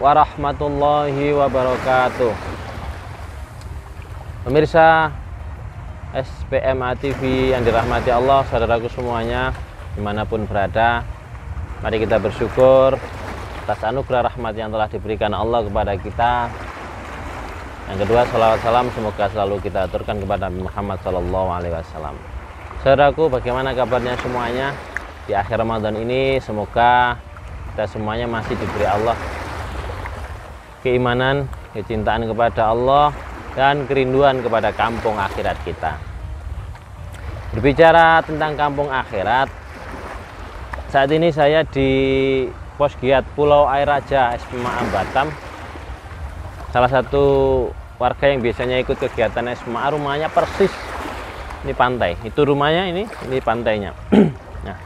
warahmatullahi wabarakatuh. Pemirsa SPMA TV yang dirahmati Allah, saudaraku semuanya dimanapun berada, mari kita bersyukur atas anugerah rahmat yang telah diberikan Allah kepada kita. Yang kedua, salawat salam semoga selalu kita aturkan kepada Nabi Muhammad SAW. Saudaraku, bagaimana kabarnya semuanya di akhir Ramadan ini? Semoga kita semuanya masih diberi Allah keimanan, kecintaan kepada Allah, dan kerinduan kepada kampung akhirat kita. Berbicara tentang kampung akhirat, saat ini saya di Pos Giat Pulau Air Raja SMA Batam. Salah satu warga yang biasanya ikut kegiatan SMA, rumahnya persis ini pantai. Itu rumahnya, ini pantainya. Nah,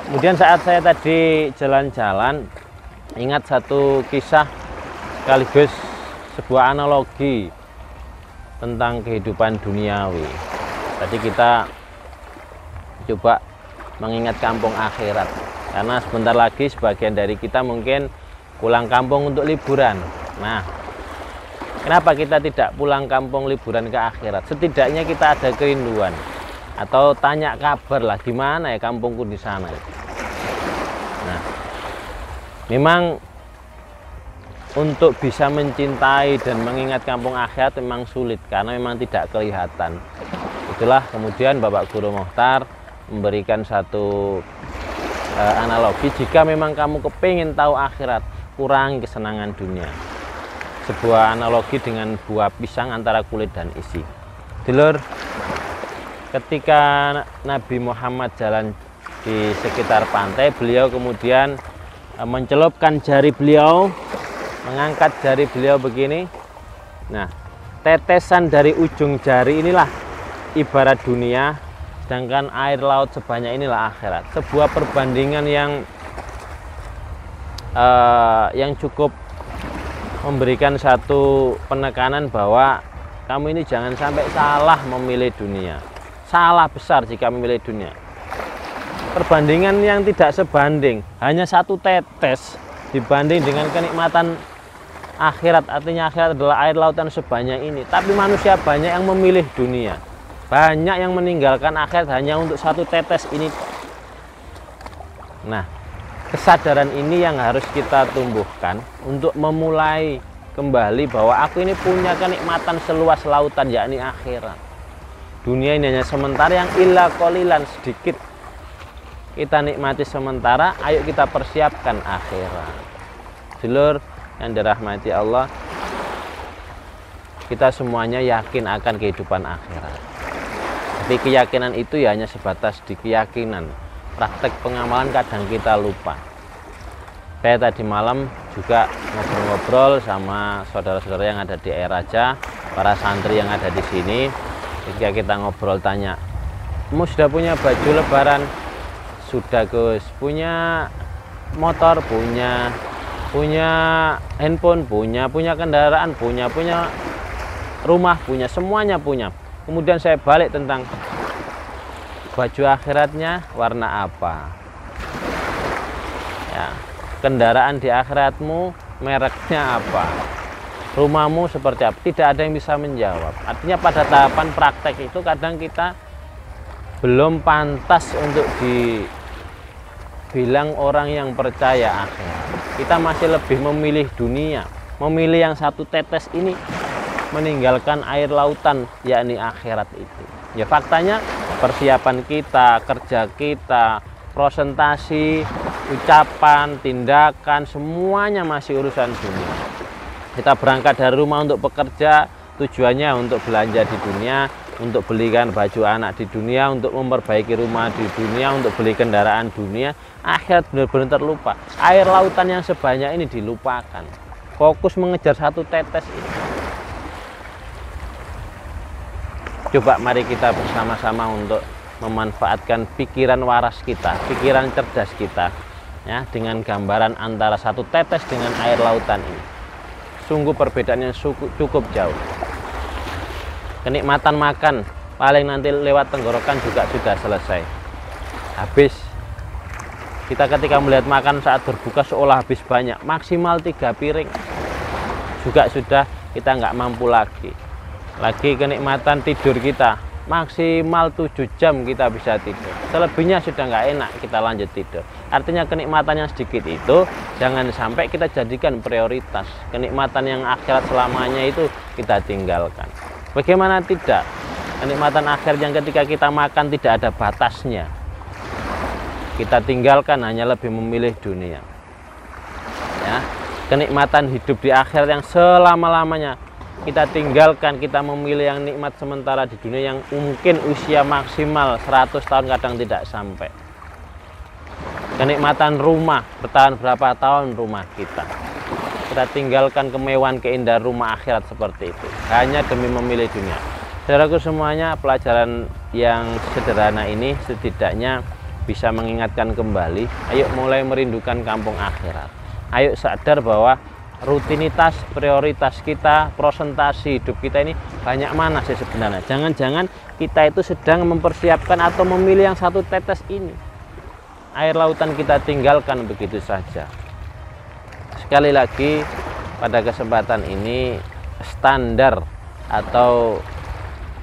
kemudian saat saya tadi jalan-jalan, ingat satu kisah sekaligus sebuah analogi tentang kehidupan duniawi. Tadi kita coba mengingat kampung akhirat, karena sebentar lagi sebagian dari kita mungkin pulang kampung untuk liburan. Nah, kenapa kita tidak pulang kampung liburan ke akhirat? Setidaknya kita ada kerinduan atau tanya kabar lah, gimana ya kampungku di sana. Nah, memang untuk bisa mencintai dan mengingat kampung akhirat memang sulit karena memang tidak kelihatan. Itulah kemudian Bapak Guru Mokhtar memberikan satu analogi, jika memang kamu kepingin tahu akhirat, kurangi kesenangan dunia. Sebuah analogi dengan buah pisang antara kulit dan isi. Dulur, ketika Nabi Muhammad jalan di sekitar pantai, beliau kemudian mencelupkan jari beliau, mengangkat jari beliau begini. Nah, tetesan dari ujung jari inilah ibarat dunia, sedangkan air laut sebanyak inilah akhirat. Sebuah perbandingan yang cukup memberikan satu penekanan bahwa kamu ini jangan sampai salah memilih dunia. Salah besar jika memilih dunia. Perbandingan yang tidak sebanding, hanya satu tetes dibanding dengan kenikmatan akhirat. Artinya akhirat adalah air lautan sebanyak ini. Tapi manusia banyak yang memilih dunia. Banyak yang meninggalkan akhirat hanya untuk satu tetes ini. Nah, kesadaran ini yang harus kita tumbuhkan untuk memulai kembali bahwa aku ini punya kenikmatan seluas lautan, yakni akhirat. Dunia ini hanya sementara, yang illa qalilan, sedikit kita nikmati sementara. Ayo kita persiapkan akhirat. Dulur yang dirahmati Allah, kita semuanya yakin akan kehidupan akhirat. Tapi keyakinan itu ya hanya sebatas di keyakinan. Praktek pengamalan kadang kita lupa. Saya tadi malam juga ngobrol-ngobrol sama saudara-saudara yang ada di Air Raja, para santri yang ada di sini. Ketika kita ngobrol, tanya, "Kamu sudah punya baju lebaran?" "Sudah, Gus." "Punya motor?" "Punya." "Punya handphone?" "Punya." "Punya kendaraan?" "Punya." "Punya rumah?" "Punya." Semuanya punya. Kemudian saya balik tentang baju akhiratnya warna apa, ya, kendaraan di akhiratmu mereknya apa, rumahmu seperti apa. Tidak ada yang bisa menjawab. Artinya pada tahapan praktek itu kadang kita belum pantas untuk dibilang orang yang percaya akhirat. Kita masih lebih memilih dunia, memilih yang satu tetes ini, meninggalkan air lautan, yakni akhirat itu. Ya, faktanya persiapan kita, kerja kita, presentasi, ucapan, tindakan, semuanya masih urusan dunia. Kita berangkat dari rumah untuk bekerja, tujuannya untuk belanja di dunia, untuk belikan baju anak di dunia, untuk memperbaiki rumah di dunia, untuk beli kendaraan dunia. Akhirat benar-benar terlupa. Air lautan yang sebanyak ini dilupakan. Fokus mengejar satu tetes ini. Coba mari kita bersama-sama untuk memanfaatkan pikiran waras kita, pikiran cerdas kita, ya, dengan gambaran antara satu tetes dengan air lautan ini. Sungguh perbedaannya cukup jauh. Kenikmatan makan paling nanti lewat tenggorokan juga sudah selesai, habis. Kita ketika melihat makan saat berbuka seolah habis banyak, maksimal 3 piring. juga sudah kita nggak mampu lagi. Kenikmatan tidur kita maksimal 7 jam kita bisa tidur, selebihnya sudah nggak enak kita lanjut tidur. Artinya kenikmatan yang sedikit itu jangan sampai kita jadikan prioritas. Kenikmatan yang akhirat selamanya itu kita tinggalkan. Bagaimana tidak? Kenikmatan akhir yang ketika kita makan tidak ada batasnya, kita tinggalkan, hanya lebih memilih dunia. Ya, kenikmatan hidup di akhir yang selama-lamanya kita tinggalkan, kita memilih yang nikmat sementara di dunia yang mungkin usia maksimal 100 tahun kadang tidak sampai. Kenikmatan rumah, bertahan berapa tahun rumah kita tinggalkan kemewahan keindahan rumah akhirat seperti itu hanya demi memilih dunia. Saudaraku semuanya, pelajaran yang sederhana ini setidaknya bisa mengingatkan kembali, ayo mulai merindukan kampung akhirat. Ayo sadar bahwa rutinitas, prioritas kita, presentasi hidup kita ini banyak mana sih sebenarnya. Jangan-jangan kita itu sedang mempersiapkan atau memilih yang satu tetes ini. Air lautan kita tinggalkan begitu saja. Sekali lagi, pada kesempatan ini standar atau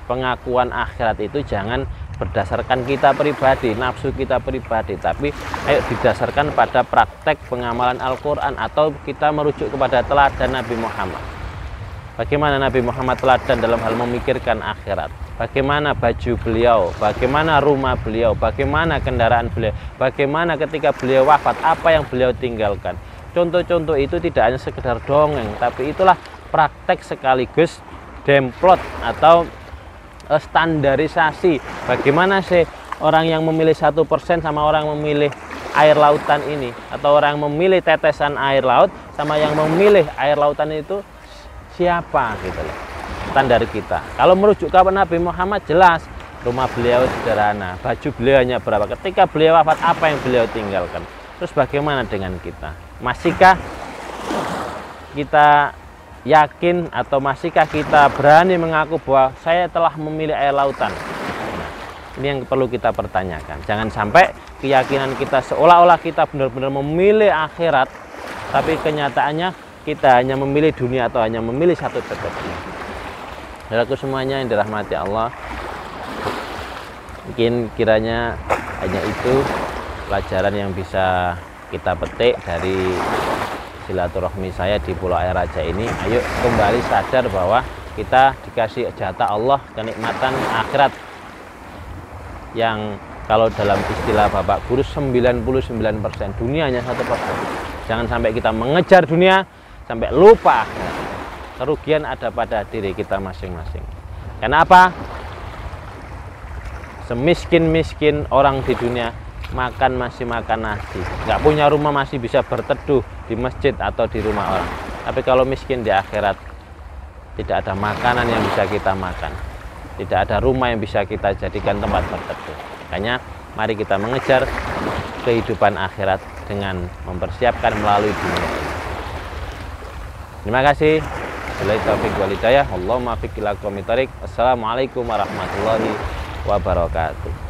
pengakuan akhirat itu jangan berdasarkan kita pribadi, nafsu kita pribadi, tapi ayo didasarkan pada praktek pengamalan Al-Quran atau kita merujuk kepada teladan Nabi Muhammad. Bagaimana Nabi Muhammad teladan dalam hal memikirkan akhirat, bagaimana baju beliau, bagaimana rumah beliau, bagaimana kendaraan beliau, bagaimana ketika beliau wafat, apa yang beliau tinggalkan. Contoh-contoh itu tidak hanya sekedar dongeng, tapi itulah praktek sekaligus demplot atau standarisasi. Bagaimana sih orang yang memilih 1% sama orang yang memilih air lautan ini, atau orang yang memilih tetesan air laut sama yang memilih air lautan itu siapa gitu loh. Standar kita kalau merujuk ke Nabi Muhammad jelas, rumah beliau sederhana, baju beliau hanya berapa, ketika beliau wafat apa yang beliau tinggalkan. Terus bagaimana dengan kita? Masihkah kita yakin atau masihkah kita berani mengaku bahwa saya telah memilih air lautan? Nah, ini yang perlu kita pertanyakan. Jangan sampai keyakinan kita seolah-olah kita benar-benar memilih akhirat, tapi kenyataannya kita hanya memilih dunia atau hanya memilih satu tetesnya. Saudaraku semuanya yang dirahmati Allah, mungkin kiranya hanya itu pelajaran yang bisa kita petik dari silaturahmi saya di Pulau Air Raja ini. Ayo kembali sadar bahwa kita dikasih jatah Allah kenikmatan akhirat yang kalau dalam istilah Bapak Guru 99%, dunia hanya 1%. Jangan sampai kita mengejar dunia sampai lupa akhirat. Kerugian ada pada diri kita masing-masing. Kenapa? Semiskin-miskin orang di dunia makan masih makan nasi, nggak punya rumah masih bisa berteduh di masjid atau di rumah orang. Tapi kalau miskin di akhirat, tidak ada makanan yang bisa kita makan, tidak ada rumah yang bisa kita jadikan tempat berteduh. Makanya mari kita mengejar kehidupan akhirat dengan mempersiapkan melalui dunia ini. Terima kasih. Billahi taufiq wal hidayah. Allahumma fiq ila aqwamit thariq. Assalamualaikum warahmatullahi wabarakatuh.